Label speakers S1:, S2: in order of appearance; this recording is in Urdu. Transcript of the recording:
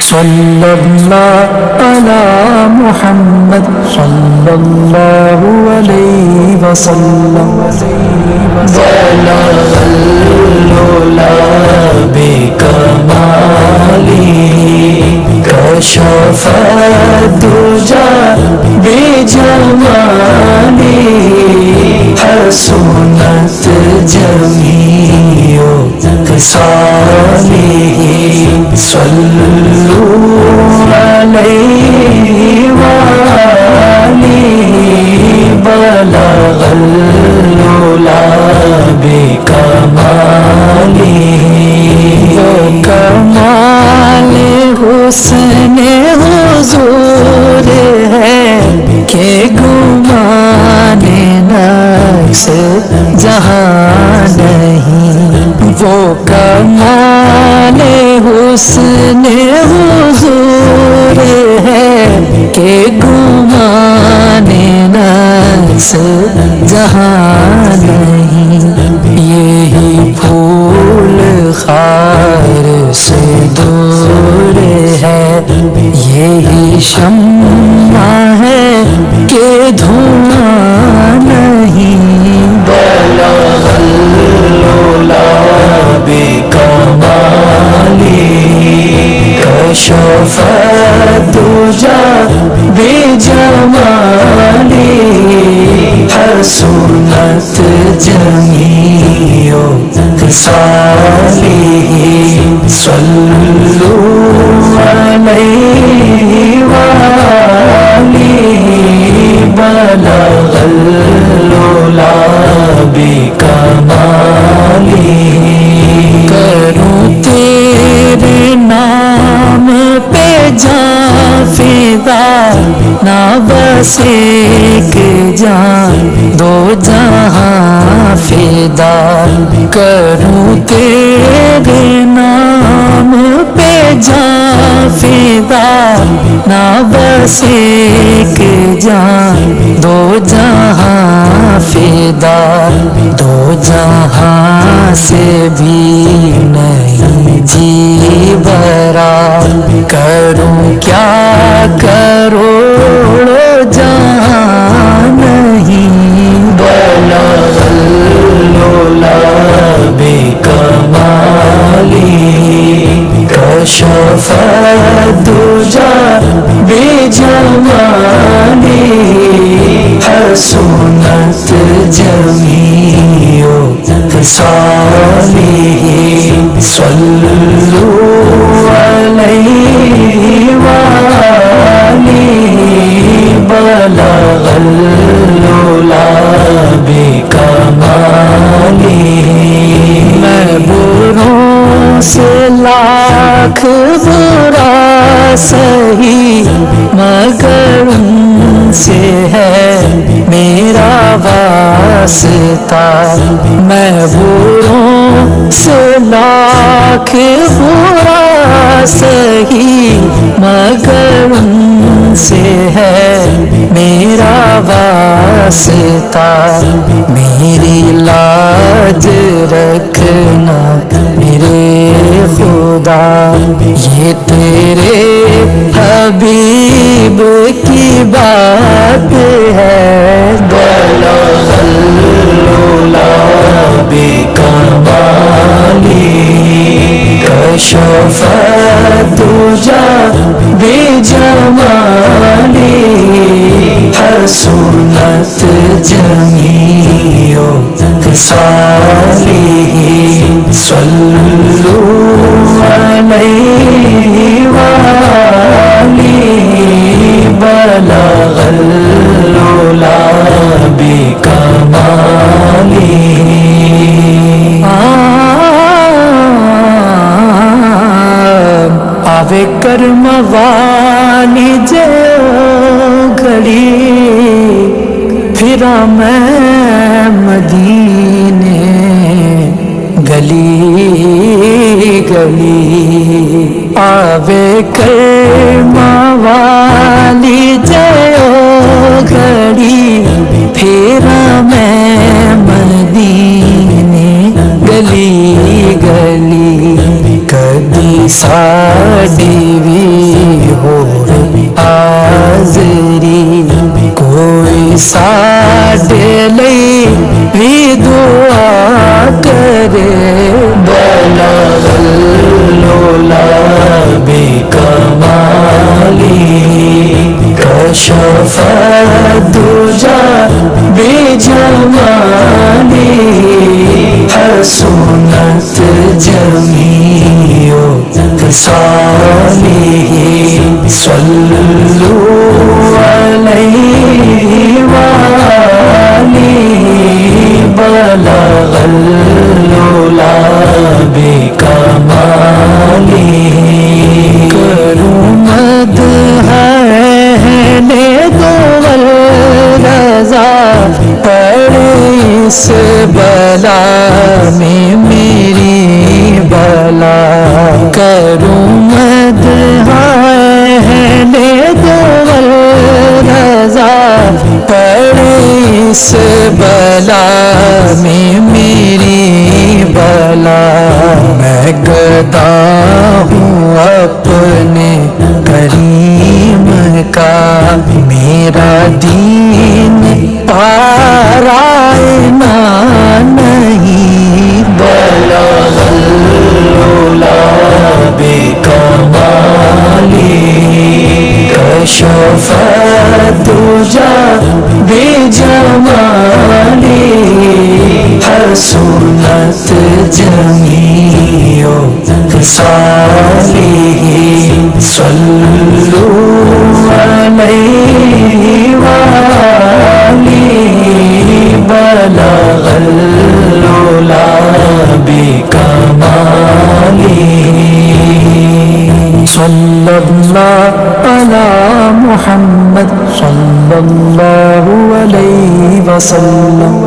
S1: صلی اللہ علی محمد صلی اللہ علیہ وسلم بلغ العلا بکمالی کشف الدجی بجمالی حسنت جمیع خصاله صلوا علیہ وآلہ بلغ العلا بکمالی وہ کمال حسن حضور ہے کہ گمان نقص جہاں نہیں وہ کمال حسن حضور ہے کہ گمان نقص جہاں نہیں یہی پھول خار سے دور ہے یہی شمع ہے کہ دھواں نہیں بلغ العلا بکمالی کشف الدجی بجمالی حسنت جمیع خصاله صلوا علیہ وآلہ بلغ العلا بکمالی کروں تیرے نام پہ جاں فدا نہ بس ایک جان دو جہاں فدا کروں تیرے نام پہ جاں فدا نہ بس ایک جان دو جہاں فدا دو جہاں سے بھی نہیں جی برا کروں کیا کروڑوں جہاں نہیں بلغ العلا بکمالی کشف الدجی بجمالی حسنت جمیع خصاله صلوا علیہ وآلہ بلغ العلا بکمالی میں بروں سے لاکھ برا سہی مگر ان سے ہے میرا واسطہ میں بروں سے لاکھ برا سہی مگر ان سے ہے میرا واسطہ میری لاج رکھنا میرے خدا یہ تیرے حبیب کی بات ہے بلغ العلا بکمالی کشف الدجی بجمالی حسنت جمیع خصاله صلوا علیہ وآلہ بلغ العلا بکمالی آوے کرم والی جو گھڑی پھرا میں مدینے گلی گلی آوے کرم والی جو گھڑی پھرا میں مدینے گلی گلی کدی ساڈی وی جميع خصاله صلوا عليه وآله بلغ العلا بكماله کروں مدح اہل دول رضا پڑے اس بلا میں میری بلا کروں مدح اہل دول رضا پڑے اس بلا میں میری بلا میں گدا ہوں اپنے کریم کا میرا دین پارائنا نہیں بلغ العلا بکمالی کشف الدجی بجمالی حسنت جميع خصاله صلوا عليه وآله بلغ العلا بكماله صلى الله على محمد صلى الله عليه وسلم.